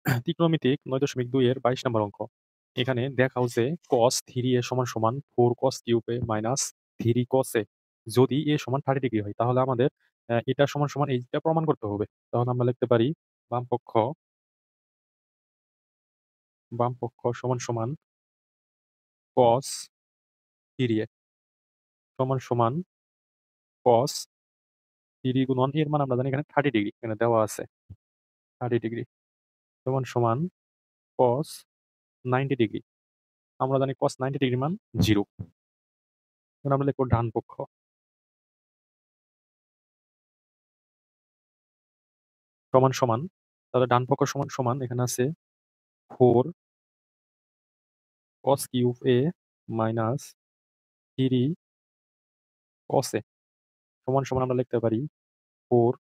ত্রিকোণমিতিক ৯.২ এর ২২ নম্বর অঙ্ক। এখানে দেখাও যে cos 3a সমান সমান 4 cos cube a minus 3 cos a যদি a সমান 30 ডিগ্রি হয় তাহলে আমাদের এটা সমান সমান এইটা প্রমাণ করতে হবে। তাহলে আমরা লিখতে পারি বামপক্ষ বামপক্ষ সমান সমান cos 3a সমান সমান cos 3 গুণন এর মান আমরা জানি এখানে 30 ডিগ্রি এখানে দেওয়া আছে 30 ডিগ্রি সমান সমান cos 90 ডিগ্রি। আমরা জানি cos 90 ডিগ্রির মান 0। এখন আমরা লিখব ডান পক্ষ সমান সমান তাহলে ডান পক্ষ সমান সমান এখানে আছে 4 cos cube a minus 3 cos a সমান সমান আমরা লিখতে পারি 4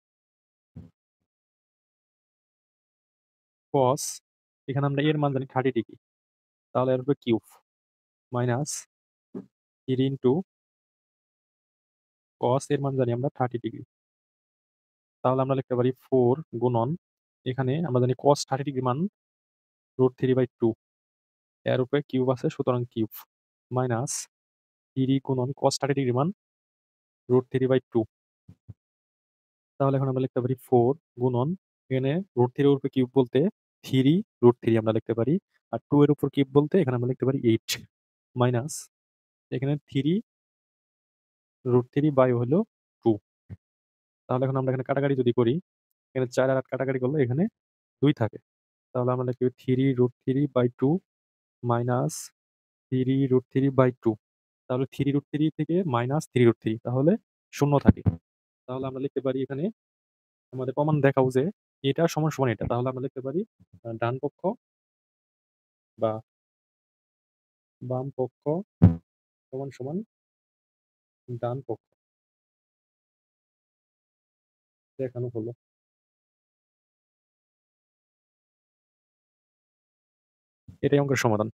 cos এখানে আমরা এর মান জানি 30 ডিগ্রি তাহলে এর উপরে কিউব মাইনাস 3 ইন্টু cos এর মান জানি আমরা 30 ডিগ্রি তাহলে আমরা লিখতে পারি 4 গুণন এখানে আমরা জানি cos 30 ডিগ্রি মান √3/2 এর উপরে কিউব আছে সুতরাং কিউব মাইনাস 3 গুণন cos 30 ডিগ্রি মান √3/2 তাহলে এখন আমরা লিখতে পারি 4 গুণন এখানে √3 এর উপরে কিউব বলতে 3 √3 আমরা লিখতে পারি। আর 2 এর উপর কিউব বলতে এখানে আমরা লিখতে পারি 8 মাইনাস এখানে 3 √3 বাই হলো 2। তাহলে এখন আমরা এখানে কাটাকাটি যদি করি এখানে 4 আর 8 কাটাকাটি করলে এখানে 2 থাকে। তাহলে আমরা লিখব 3 √3/2 মাইনাস 3 √3/2 তাহলে 3 √3 থেকে মাইনাস 3 √3 তাহলে 0 থাকে। তাহলে আমরা লিখতে পারি এখানে আমাদের প্রমাণ দেখাও যে এটা সমান সমান এটা। তাহলে আমরা লিখতে পারি ডান পক্ষ বা বাম পক্ষ সমান সমান ডান পক্ষ দেখানো হলো। এটাই অঙ্কের সমাধান।